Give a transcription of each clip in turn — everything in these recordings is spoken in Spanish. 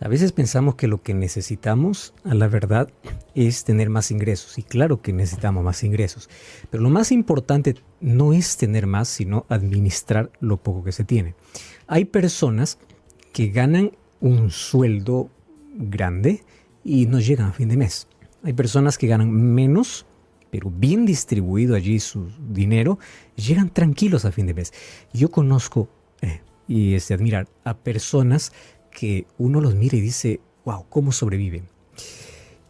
A veces pensamos que lo que necesitamos, a la verdad, es tener más ingresos. Y claro que necesitamos más ingresos. Pero lo más importante no es tener más, sino administrar lo poco que se tiene. Hay personas que ganan un sueldo grande y no llegan a fin de mes. Hay personas que ganan menos, pero bien distribuido allí su dinero, llegan tranquilos a fin de mes. Yo conozco y es de admirar a personas que uno los mira y dice, wow, ¿cómo sobreviven?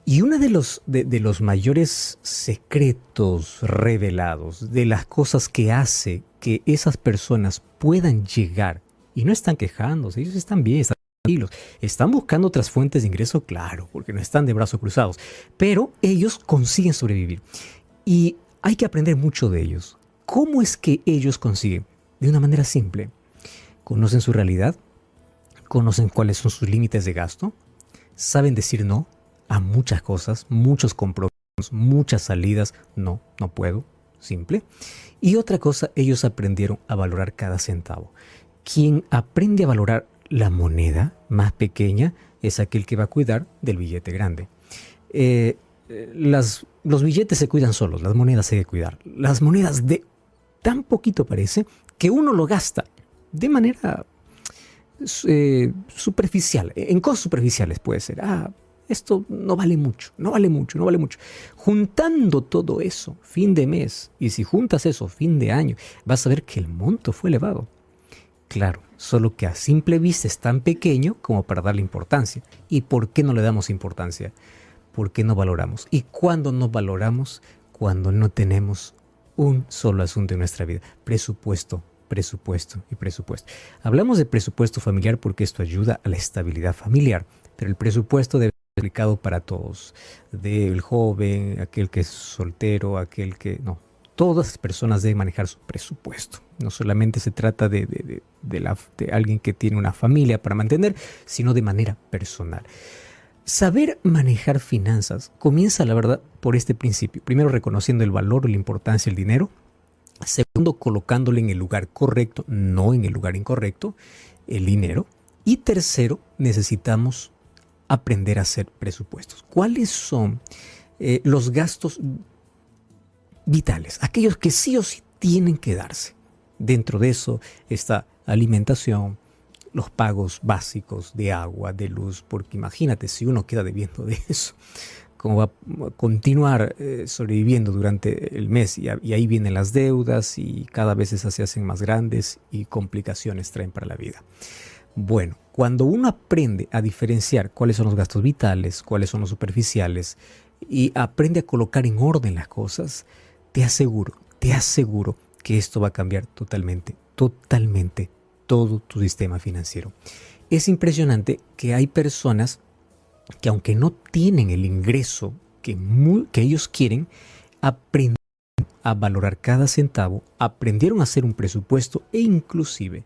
Y uno de los mayores secretos revelados, de las cosas que hace que esas personas puedan llegar, y no están quejándose, ellos están bien, están tranquilos, están buscando otras fuentes de ingreso, claro, porque no están de brazos cruzados, pero ellos consiguen sobrevivir. Y hay que aprender mucho de ellos. ¿Cómo es que ellos consiguen? De una manera simple. Conocen su realidad, conocen cuáles son sus límites de gasto, saben decir no a muchas cosas, muchos compromisos, muchas salidas, no, no puedo, simple. Y otra cosa, ellos aprendieron a valorar cada centavo. Quien aprende a valorar la moneda más pequeña es aquel que va a cuidar del billete grande. Los billetes se cuidan solos, las monedas hay que cuidar. Las monedas de tan poquito parece que uno lo gasta de manera superficial, en cosas superficiales puede ser. Esto no vale mucho, no vale mucho, no vale mucho. Juntando todo eso, fin de mes, y si juntas eso, fin de año, vas a ver que el monto fue elevado. Claro, solo que a simple vista es tan pequeño como para darle importancia. ¿Y por qué no le damos importancia? ¿Por qué no valoramos? ¿Y cuándo no valoramos? Cuando no tenemos un solo asunto en nuestra vida. Presupuesto, presupuesto y presupuesto. Hablamos de presupuesto familiar porque esto ayuda a la estabilidad familiar, pero el presupuesto debe ser aplicado para todos, del joven, aquel que es soltero, aquel que no. Todas las personas deben manejar su presupuesto. No solamente se trata de alguien que tiene una familia para mantener, sino de manera personal. Saber manejar finanzas comienza, la verdad, por este principio. Primero, reconociendo el valor y la importancia del dinero. Segundo, colocándole en el lugar correcto, no en el lugar incorrecto, el dinero. Y tercero, necesitamos aprender a hacer presupuestos. ¿Cuáles son los gastos vitales? Aquellos que sí o sí tienen que darse. Dentro de eso está alimentación, los pagos básicos de agua, de luz, porque imagínate si uno queda debiendo de eso, cómo va a continuar sobreviviendo durante el mes y ahí vienen las deudas y cada vez esas se hacen más grandes y complicaciones traen para la vida. Bueno, cuando uno aprende a diferenciar cuáles son los gastos vitales, cuáles son los superficiales y aprende a colocar en orden las cosas, te aseguro que esto va a cambiar totalmente todo tu sistema financiero. Es impresionante que hay personas que aunque no tienen el ingreso que ellos quieren, aprendieron a valorar cada centavo, aprendieron a hacer un presupuesto e inclusive,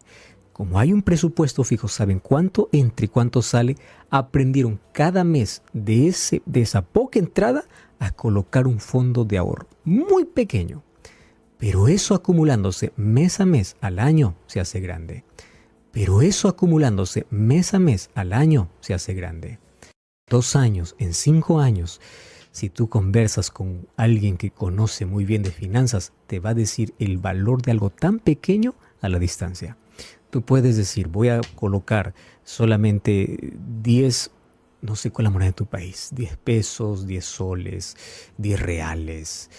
como hay un presupuesto fijo, saben cuánto entra y cuánto sale, aprendieron cada mes de esa poca entrada a colocar un fondo de ahorro muy pequeño. Pero eso acumulándose mes a mes al año se hace grande. Pero eso acumulándose mes a mes al año se hace grande. 2 años, en 5 años, si tú conversas con alguien que conoce muy bien de finanzas, te va a decir el valor de algo tan pequeño a la distancia. Tú puedes decir, voy a colocar solamente 10, no sé cuál es la moneda de tu país, 10 pesos, 10 soles, 10 reales.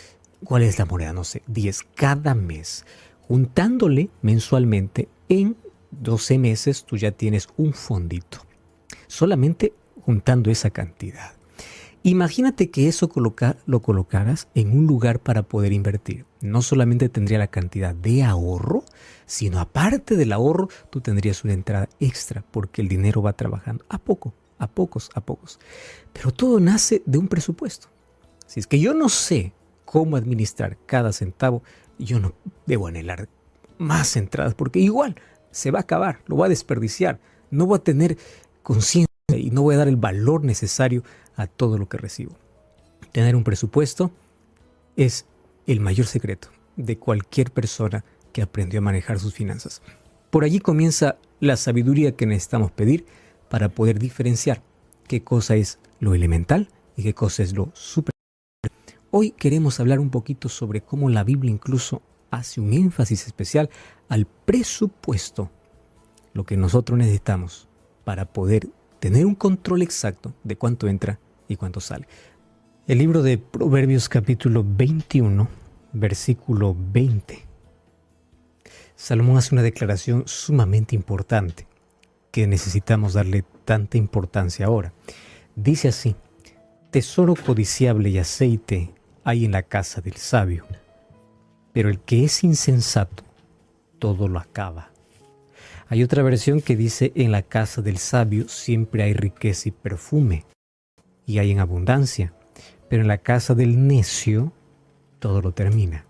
¿Cuál es la moneda? No sé, 10 cada mes. Juntándole mensualmente, en 12 meses tú ya tienes un fondito. Solamente juntando esa cantidad. Imagínate que eso lo colocaras en un lugar para poder invertir. No solamente tendría la cantidad de ahorro, sino aparte del ahorro, tú tendrías una entrada extra porque el dinero va trabajando a pocos. Pero todo nace de un presupuesto. Si es que yo no sé cómo administrar cada centavo, yo no debo anhelar más entradas porque igual se va a acabar, lo voy a desperdiciar, no voy a tener conciencia y no voy a dar el valor necesario a todo lo que recibo. Tener un presupuesto es el mayor secreto de cualquier persona que aprendió a manejar sus finanzas. Por allí comienza la sabiduría que necesitamos pedir para poder diferenciar qué cosa es lo elemental y qué cosa es lo superior. Hoy queremos hablar un poquito sobre cómo la Biblia incluso hace un énfasis especial al presupuesto, lo que nosotros necesitamos para poder tener un control exacto de cuánto entra y cuánto sale. El libro de Proverbios capítulo 21, versículo 20. Salomón hace una declaración sumamente importante que necesitamos darle tanta importancia ahora. Dice así: tesoro codiciable y aceite hay en la casa del sabio, pero el que es insensato todo lo acaba. Hay otra versión que dice: en la casa del sabio siempre hay riqueza y perfume, y hay en abundancia, pero en la casa del necio todo lo termina.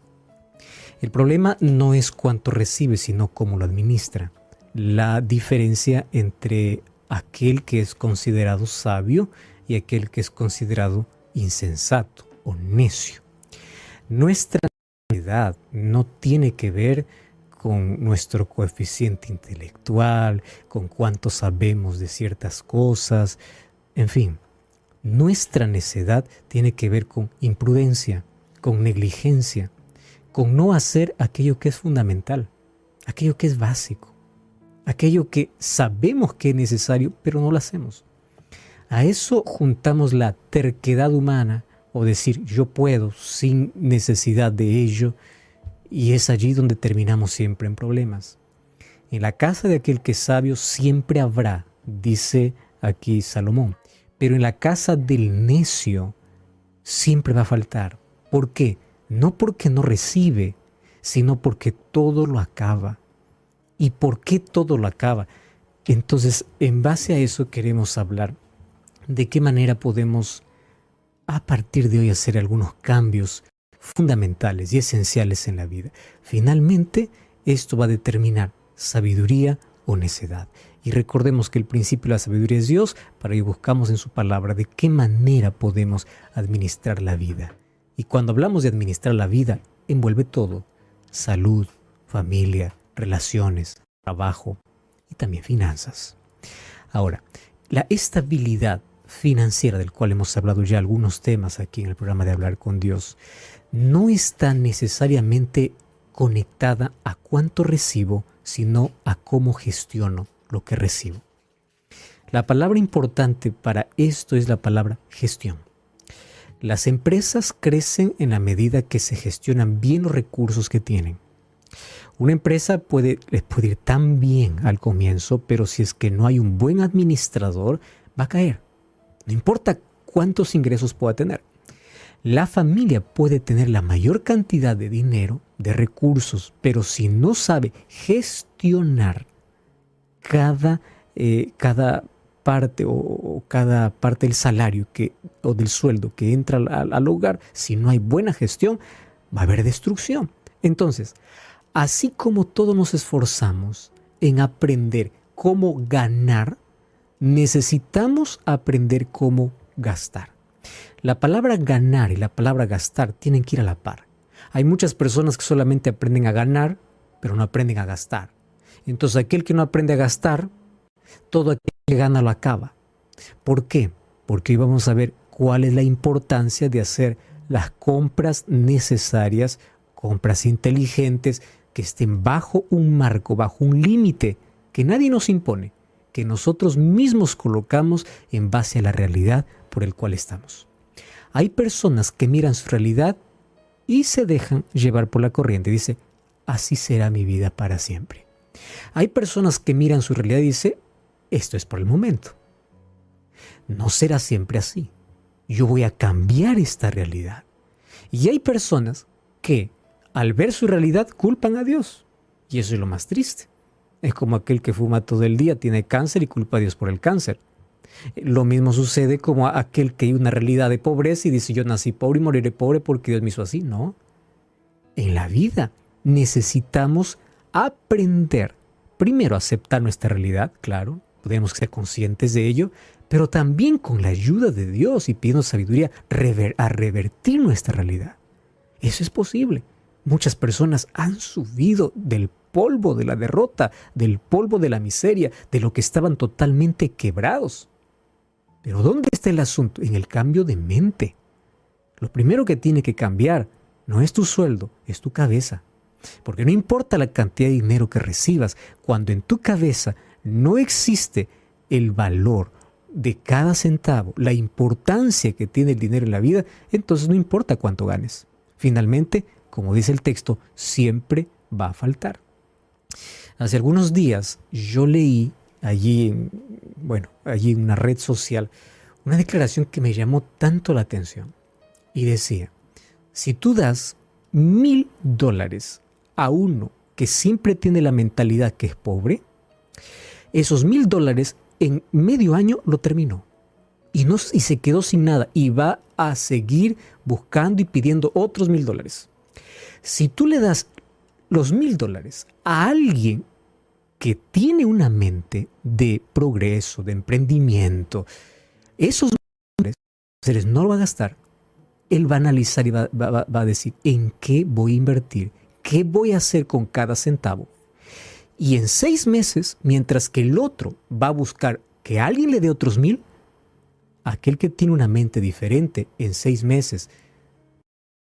El problema no es cuánto recibe, sino cómo lo administra. La diferencia entre aquel que es considerado sabio y aquel que es considerado insensato o necio. Nuestra edad no tiene que ver con nuestro coeficiente intelectual, con cuánto sabemos de ciertas cosas, en fin. Nuestra necedad tiene que ver con imprudencia, con negligencia, con no hacer aquello que es fundamental, aquello que es básico, aquello que sabemos que es necesario, pero no lo hacemos. A eso juntamos la terquedad humana, o decir yo puedo sin necesidad de ello, y es allí donde terminamos siempre en problemas. En la casa de aquel que es sabio siempre habrá, dice aquí Salomón, pero en la casa del necio siempre va a faltar. ¿Por qué? No porque no recibe, sino porque todo lo acaba. ¿Y por qué todo lo acaba? Entonces, en base a eso queremos hablar de qué manera podemos a partir de hoy hacer algunos cambios fundamentales y esenciales en la vida. Finalmente, esto va a determinar sabiduría o necedad. Y recordemos que el principio de la sabiduría es Dios, para ello buscamos en su palabra de qué manera podemos administrar la vida. Y cuando hablamos de administrar la vida, envuelve todo: salud, familia, relaciones, trabajo y también finanzas. Ahora, la estabilidad financiera, del cual hemos hablado ya algunos temas aquí en el programa de Hablar con Dios, no está necesariamente conectada a cuánto recibo, sino a cómo gestiono lo que recibo. La palabra importante para esto es la palabra gestión. Las empresas crecen en la medida que se gestionan bien los recursos que tienen. Una empresa les puede ir tan bien al comienzo, pero si es que no hay un buen administrador, va a caer. No importa cuántos ingresos pueda tener. La familia puede tener la mayor cantidad de dinero, de recursos, pero si no sabe gestionar cada parte o cada parte del salario o del sueldo que entra al hogar, si no hay buena gestión, va a haber destrucción. Entonces, así como todos nos esforzamos en aprender cómo ganar, necesitamos aprender cómo gastar. La palabra ganar y la palabra gastar tienen que ir a la par. Hay muchas personas que solamente aprenden a ganar, pero no aprenden a gastar. Entonces, aquel que no aprende a gastar, todo aquel que gana lo acaba. ¿Por qué? Porque hoy vamos a ver cuál es la importancia de hacer las compras necesarias, compras inteligentes, que estén bajo un marco, bajo un límite que nadie nos impone, que nosotros mismos colocamos en base a la realidad por el cual estamos. Hay personas que miran su realidad y se dejan llevar por la corriente. Dice, así será mi vida para siempre. Hay personas que miran su realidad y dicen, esto es por el momento. No será siempre así. Yo voy a cambiar esta realidad. Y hay personas que al ver su realidad culpan a Dios. Y eso es lo más triste. Es como aquel que fuma todo el día, tiene cáncer y culpa a Dios por el cáncer. Lo mismo sucede como a aquel que hay una realidad de pobreza y dice, yo nací pobre y moriré pobre porque Dios me hizo así. No. En la vida necesitamos aprender, primero a aceptar nuestra realidad, claro, tenemos que ser conscientes de ello, pero también con la ayuda de Dios y pidiendo sabiduría a revertir nuestra realidad. Eso es posible. Muchas personas han subido del polvo de la derrota, del polvo de la miseria, de lo que estaban totalmente quebrados. Pero ¿dónde está el asunto? En el cambio de mente. Lo primero que tiene que cambiar no es tu sueldo, es tu cabeza. Porque no importa la cantidad de dinero que recibas, cuando en tu cabeza no existe el valor de cada centavo, la importancia que tiene el dinero en la vida, entonces no importa cuánto ganes. Finalmente, como dice el texto, siempre va a faltar. Hace algunos días yo leí allí en una red social una declaración que me llamó tanto la atención y decía, si tú das $1,000 a uno que siempre tiene la mentalidad que es pobre, esos $1,000 en medio año lo terminó y se quedó sin nada y va a seguir buscando y pidiendo otros $1,000. Si tú le das los $1,000 a alguien que tiene una mente de progreso, de emprendimiento, esos $1,000 no lo va a gastar. Él va a analizar y va a decir, ¿en qué voy a invertir? ¿Qué voy a hacer con cada centavo? Y en 6 meses, mientras que el otro va a buscar que alguien le dé otros 1,000, aquel que tiene una mente diferente, en 6 meses,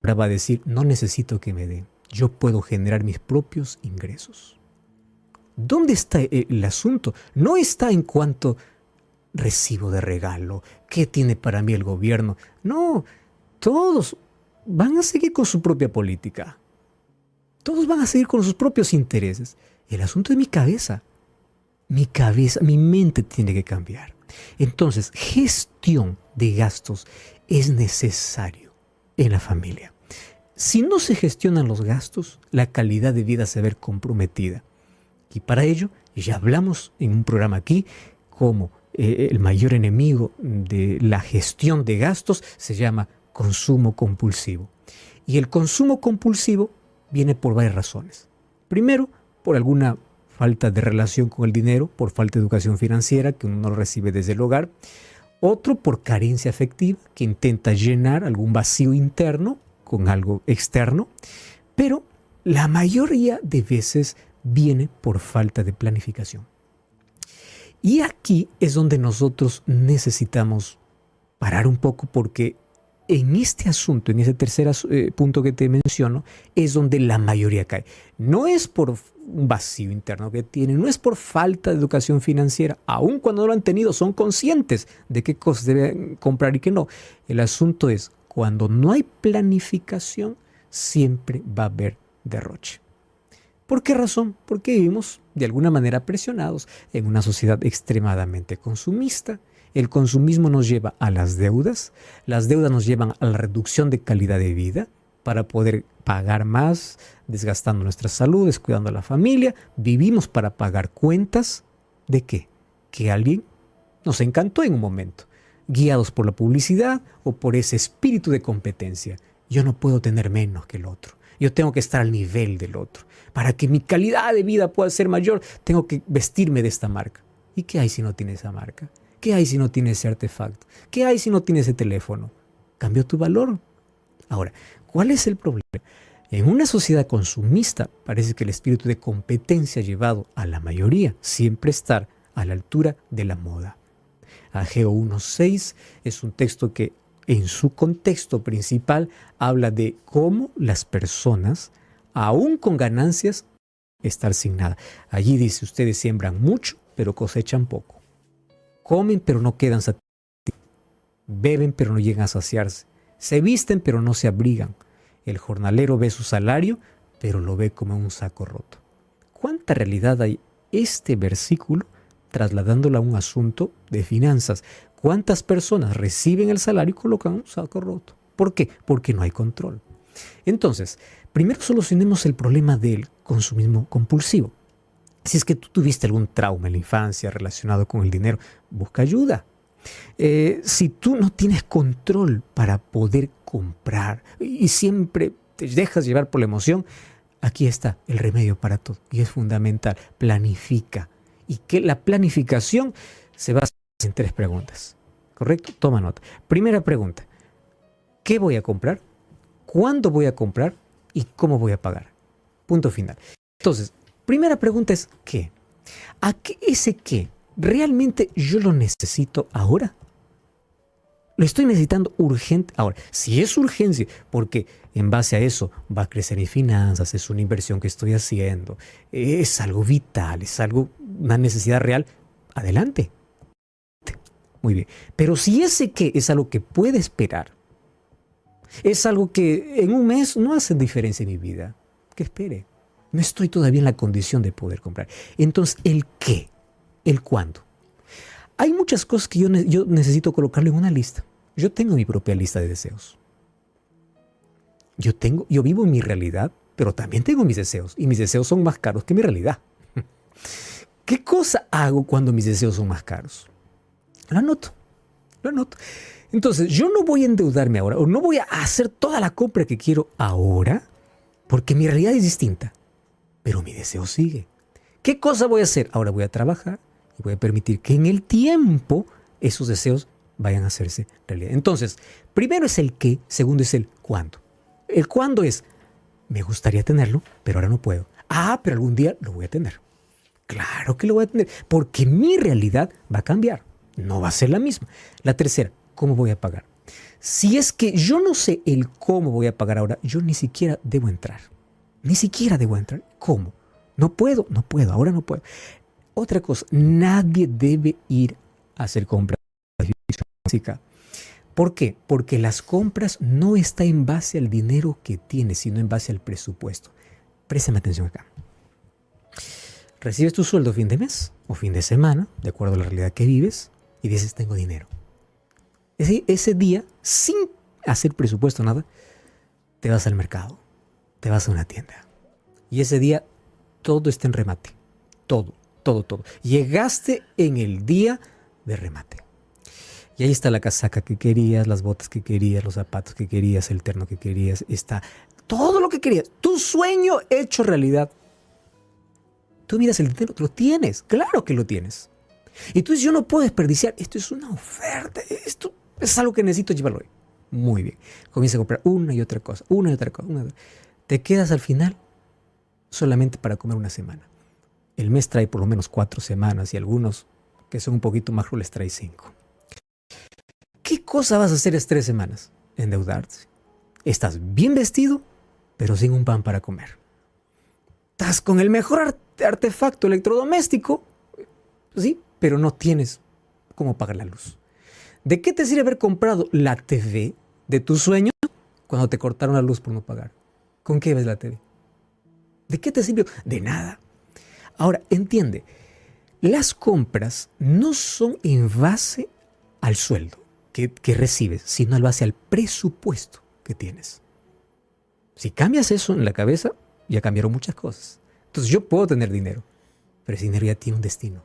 ahora va a decir, no necesito que me den, yo puedo generar mis propios ingresos. ¿Dónde está el asunto? No está en cuanto recibo de regalo, qué tiene para mí el gobierno. No, todos van a seguir con su propia política. Todos van a seguir con sus propios intereses. El asunto es mi cabeza. Mi mente tiene que cambiar. Entonces, gestión de gastos es necesario en la familia. Si no se gestionan los gastos, la calidad de vida se ve comprometida. Y para ello, ya hablamos en un programa aquí, como el mayor enemigo de la gestión de gastos se llama consumo compulsivo. Y el consumo compulsivo viene por varias razones. Primero, por alguna falta de relación con el dinero, por falta de educación financiera que uno no recibe desde el hogar. Otro, por carencia afectiva, que intenta llenar algún vacío interno con algo externo. Pero la mayoría de veces viene por falta de planificación. Y aquí es donde nosotros necesitamos parar un poco, porque en este asunto, en ese tercer punto que te menciono, es donde la mayoría cae. No es por un vacío interno que tienen, no es por falta de educación financiera. Aun cuando no lo han tenido, son conscientes de qué cosas deben comprar y qué no. El asunto es, cuando no hay planificación, siempre va a haber derroche. ¿Por qué razón? Porque vivimos de alguna manera presionados en una sociedad extremadamente consumista. El consumismo nos lleva a las deudas nos llevan a la reducción de calidad de vida para poder pagar más, desgastando nuestra salud, descuidando a la familia. Vivimos para pagar cuentas ¿de qué? Que alguien nos encantó en un momento, guiados por la publicidad o por ese espíritu de competencia. Yo no puedo tener menos que el otro. Yo tengo que estar al nivel del otro. Para que mi calidad de vida pueda ser mayor, tengo que vestirme de esta marca. ¿Y qué hay si no tiene esa marca? ¿Qué hay si no tiene ese artefacto? ¿Qué hay si no tiene ese teléfono? Cambió tu valor. Ahora, ¿cuál es el problema? En una sociedad consumista parece que el espíritu de competencia ha llevado a la mayoría siempre estar a la altura de la moda. Ageo 1:6 es un texto que en su contexto principal habla de cómo las personas, aún con ganancias, estar sin nada. Allí dice, ustedes siembran mucho, pero cosechan poco. Comen, pero no quedan satisfechos. Beben, pero no llegan a saciarse. Se visten, pero no se abrigan. El jornalero ve su salario, pero lo ve como un saco roto. ¿Cuánta realidad hay este versículo trasladándolo a un asunto de finanzas? ¿Cuántas personas reciben el salario y colocan un saco roto? ¿Por qué? Porque no hay control. Entonces, primero solucionemos el problema del consumismo compulsivo. Si es que tú tuviste algún trauma en la infancia relacionado con el dinero, busca ayuda. Si tú no tienes control para poder comprar y siempre te dejas llevar por la emoción, aquí está el remedio para todo y es fundamental. Planifica. Y que la planificación se basa en 3 preguntas. ¿Correcto? Toma nota. Primera pregunta. ¿Qué voy a comprar? ¿Cuándo voy a comprar? ¿Y cómo voy a pagar? Punto final. Entonces, primera pregunta es ¿qué? ¿A qué ese qué? ¿Realmente yo lo necesito ahora? Lo estoy necesitando urgente ahora. Si es urgencia, porque en base a eso va a crecer mis finanzas, es una inversión que estoy haciendo, es algo vital, es algo, una necesidad real, adelante. Muy bien. Pero si ese qué es algo que puede esperar, es algo que en un mes no hace diferencia en mi vida, que espere. No estoy todavía en la condición de poder comprar. Entonces, ¿el qué? ¿El cuándo? Hay muchas cosas que yo necesito colocarlo en una lista. Yo tengo mi propia lista de deseos. Yo vivo en mi realidad, pero también tengo mis deseos. Y mis deseos son más caros que mi realidad. ¿Qué cosa hago cuando mis deseos son más caros? Lo anoto. Lo anoto. Entonces, yo no voy a endeudarme ahora, o no voy a hacer toda la compra que quiero ahora, porque mi realidad es distinta. Pero mi deseo sigue. ¿Qué cosa voy a hacer? Ahora voy a trabajar y voy a permitir que en el tiempo esos deseos vayan a hacerse realidad. Entonces, primero es el qué, segundo es el cuándo. El cuándo es, me gustaría tenerlo, pero ahora no puedo. Ah, pero algún día lo voy a tener. Claro que lo voy a tener, porque mi realidad va a cambiar. No va a ser la misma. La tercera, ¿cómo voy a pagar? Si es que yo no sé el cómo voy a pagar ahora, yo ni siquiera debo entrar. Ni siquiera debo entrar. ¿Cómo? No puedo, ahora no puedo. Otra cosa, nadie debe ir a hacer compras básicas. ¿Por qué? Porque las compras no están en base al dinero que tienes, sino en base al presupuesto. Préstame atención acá. Recibes tu sueldo fin de mes o fin de semana, de acuerdo a la realidad que vives, y dices, tengo dinero. Ese día, sin hacer presupuesto, nada, te vas al mercado, te vas a una tienda. Y ese día todo está en remate. Todo. Llegaste en el día de remate. Y ahí está la casaca que querías, las botas que querías, los zapatos que querías, el terno que querías. Está todo lo que querías. Tu sueño hecho realidad. Tú miras el dinero, lo tienes. Claro que lo tienes. Y tú dices, yo no puedo desperdiciar. Esto es una oferta. Esto es algo que necesito llevarlo hoy. Muy bien. Comienza a comprar una y otra cosa. Te quedas al final solamente para comer una semana. El mes trae por lo menos 4 semanas y algunos que son un poquito más crueles trae 5. ¿Qué cosa vas a hacer estas 3 semanas? Endeudarte. Estás bien vestido, pero sin un pan para comer. Estás con el mejor artefacto electrodoméstico, sí, pero no tienes cómo pagar la luz. ¿De qué te sirve haber comprado la TV de tus sueños cuando te cortaron la luz por no pagar? ¿Con qué ves la TV? ¿De qué te sirvió? De nada. Ahora, entiende, las compras no son en base al sueldo que recibes, sino en base al presupuesto que tienes. Si cambias eso en la cabeza, ya cambiaron muchas cosas. Entonces yo puedo tener dinero, pero ese dinero ya tiene un destino.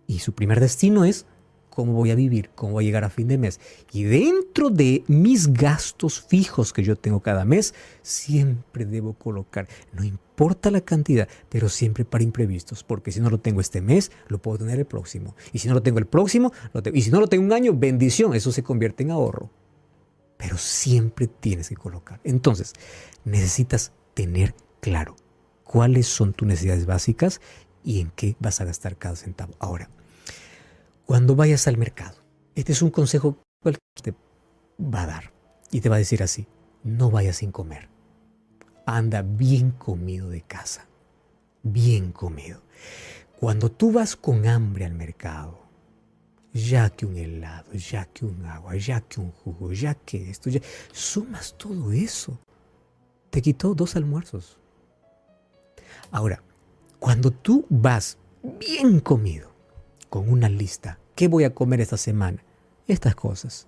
Y su primer destino es cómo voy a vivir, cómo voy a llegar a fin de mes. Y dentro de mis gastos fijos que yo tengo cada mes, siempre debo colocar, no importa la cantidad, pero siempre para imprevistos, porque si no lo tengo este mes, lo puedo tener el próximo. Y si no lo tengo el próximo, y si no lo tengo un año, bendición, eso se convierte en ahorro. Pero siempre tienes que colocar. Entonces, necesitas tener claro cuáles son tus necesidades básicas y en qué vas a gastar cada centavo. Ahora, cuando vayas al mercado, este es un consejo que te va a dar y te va a decir así, no vayas sin comer. Anda bien comido de casa, bien comido. Cuando tú vas con hambre al mercado, ya que un helado, ya que un agua, ya que un jugo, ya que esto, ya sumas todo eso, te quitó 2 almuerzos. Ahora, cuando tú vas bien comido, con una lista, ¿qué voy a comer esta semana? Estas cosas.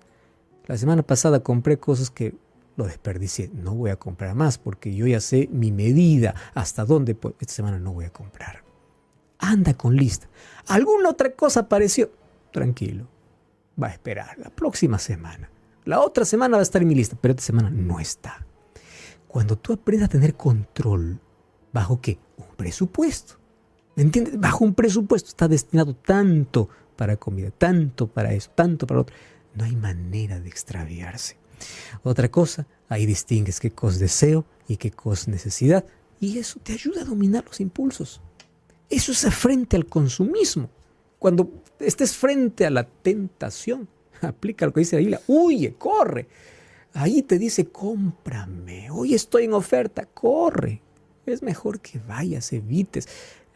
La semana pasada compré cosas que lo desperdicié. No voy a comprar más porque yo ya sé mi medida, hasta dónde puedo. Esta semana no voy a comprar. Anda con lista. ¿Alguna otra cosa apareció? Tranquilo. Va a esperar la próxima semana. La otra semana va a estar en mi lista, pero esta semana no está. Cuando tú aprendes a tener control, ¿bajo qué? Un presupuesto. ¿Me entiendes? Bajo un presupuesto está destinado tanto para comida, tanto para eso, tanto para lo otro. No hay manera de extraviarse. Otra cosa, ahí distingues qué cosa es deseo y qué cosa es necesidad. Y eso te ayuda a dominar los impulsos. Eso es frente al consumismo. Cuando estés frente a la tentación, aplica lo que dice la Biblia, huye, corre. Ahí te dice, cómprame, hoy estoy en oferta, corre. Es mejor que vayas, evites.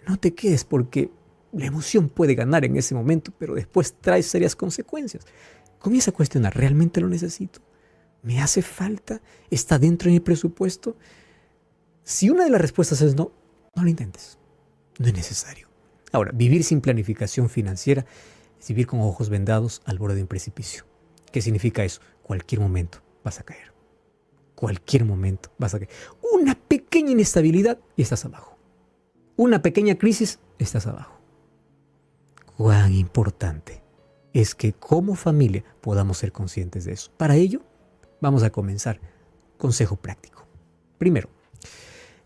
No te quedes porque la emoción puede ganar en ese momento, pero después trae serias consecuencias. Comienza a cuestionar, ¿realmente lo necesito? ¿Me hace falta? ¿Está dentro de mi presupuesto? Si una de las respuestas es no, no lo intentes. No es necesario. Ahora, vivir sin planificación financiera es vivir con ojos vendados al borde de un precipicio. ¿Qué significa eso? Cualquier momento vas a caer. Cualquier momento vas a caer. Una pequeña inestabilidad y estás abajo. Una pequeña crisis, estás abajo. Cuán importante es que como familia podamos ser conscientes de eso. Para ello, vamos a comenzar. Consejo práctico. Primero,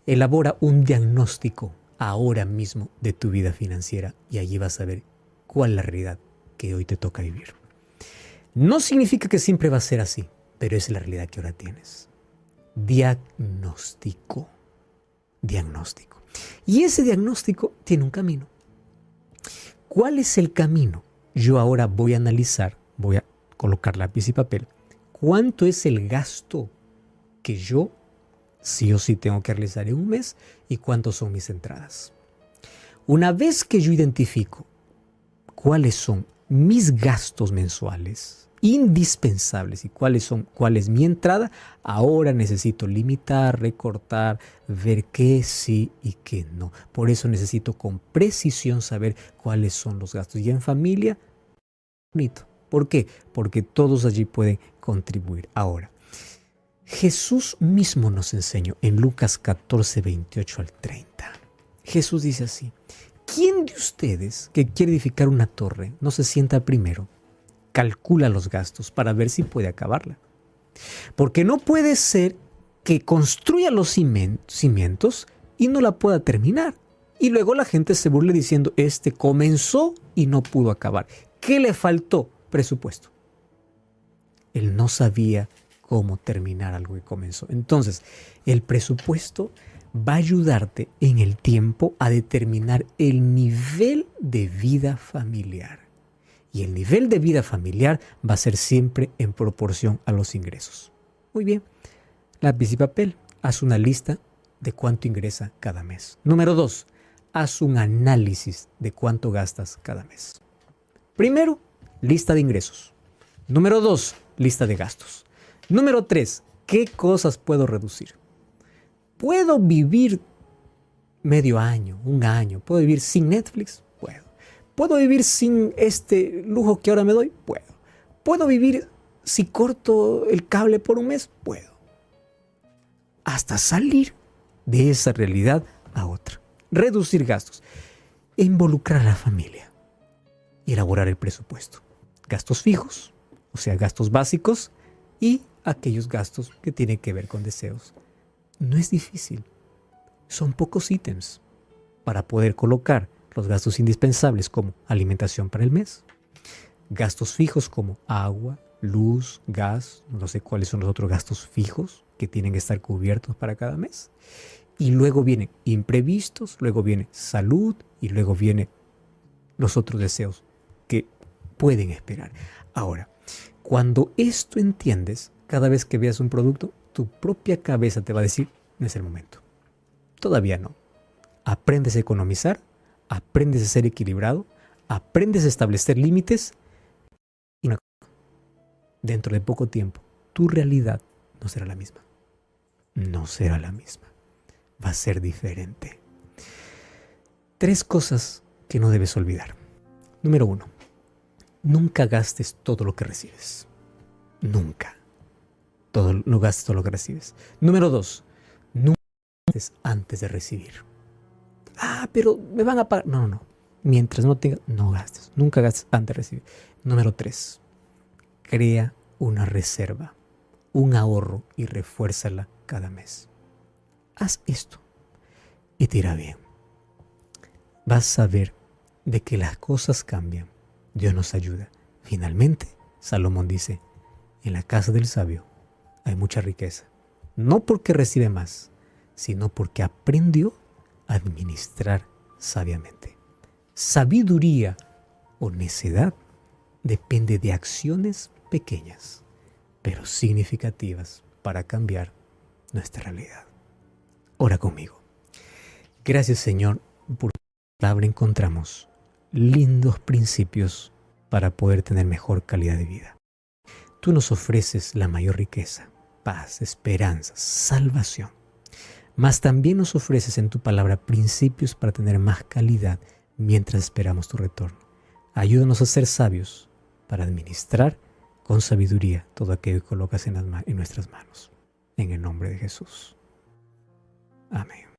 elabora un diagnóstico ahora mismo de tu vida financiera y allí vas a ver cuál es la realidad que hoy te toca vivir. No significa que siempre va a ser así, pero es la realidad que ahora tienes. Diagnóstico. Diagnóstico. Y ese diagnóstico tiene un camino. ¿Cuál es el camino? Yo ahora voy a analizar, voy a colocar lápiz y papel, cuánto es el gasto que yo sí o sí tengo que realizar en un mes y cuántos son mis entradas. Una vez que yo identifico cuáles son mis gastos mensuales indispensables y cuál es mi entrada, ahora necesito limitar, recortar, ver qué sí y qué no. Por eso necesito con precisión saber cuáles son los gastos. Y en familia, bonito. ¿Por qué? Porque todos allí pueden contribuir. Ahora, Jesús mismo nos enseñó en Lucas 14, 28 al 30. Jesús dice así: ¿quién de ustedes que quiere edificar una torre no se sienta primero, calcula los gastos para ver si puede acabarla? Porque no puede ser que construya los cimientos y no la pueda terminar. Y luego la gente se burle diciendo, este comenzó y no pudo acabar. ¿Qué le faltó? Presupuesto. Él no sabía cómo terminar algo que comenzó. Entonces, el presupuesto va a ayudarte en el tiempo a determinar el nivel de vida familiar. Y el nivel de vida familiar va a ser siempre en proporción a los ingresos. Muy bien. Lápiz y papel. Haz una lista de cuánto ingresa cada mes. Número 2. Haz un análisis de cuánto gastas cada mes. Primero, lista de ingresos. Número 2, lista de gastos. Número 3, ¿qué cosas puedo reducir? ¿Puedo vivir medio año, un año? ¿Puedo vivir sin Netflix? Puedo. ¿Puedo vivir sin este lujo que ahora me doy? Puedo. ¿Puedo vivir si corto el cable por un mes? Puedo. Hasta salir de esa realidad a otra. Reducir gastos. Involucrar a la familia. Y elaborar el presupuesto. Gastos fijos, o sea, gastos básicos, y aquellos gastos que tienen que ver con deseos. No es difícil. Son pocos ítems para poder colocar los gastos indispensables como alimentación para el mes, gastos fijos como agua, luz, gas, no sé cuáles son los otros gastos fijos que tienen que estar cubiertos para cada mes. Y luego vienen imprevistos, luego viene salud y luego vienen los otros deseos que pueden esperar. Ahora, cuando esto entiendes, cada vez que veas un producto, tu propia cabeza te va a decir, no es el momento. Todavía no. Aprendes a economizar, aprendes a ser equilibrado, aprendes a establecer límites y dentro de poco tiempo, tu realidad no será la misma. No será la misma. Va a ser diferente. 3 cosas que no debes olvidar. Número 1. Nunca gastes todo lo que recibes. Nunca. No gastes todo lo que recibes. Número 2. Nunca gastes antes de recibir. Pero me van a pagar. No. Mientras no tengas, no gastes. Nunca gastes antes de recibir. Número 3. Crea una reserva, un ahorro y refuérzala cada mes. Haz esto y te irá bien. Vas a ver de que las cosas cambian. Dios nos ayuda. Finalmente, Salomón dice, en la casa del sabio hay mucha riqueza. No porque recibe más, sino porque aprendió a administrar sabiamente. Sabiduría o necedad depende de acciones pequeñas, pero significativas para cambiar nuestra realidad. Ora conmigo. Gracias, Señor, por tu palabra encontramos lindos principios para poder tener mejor calidad de vida. Tú nos ofreces la mayor riqueza, paz, esperanza, salvación. Mas también nos ofreces en tu palabra principios para tener más calidad mientras esperamos tu retorno. Ayúdanos a ser sabios para administrar con sabiduría todo aquello que colocas en nuestras manos. En el nombre de Jesús. Amén.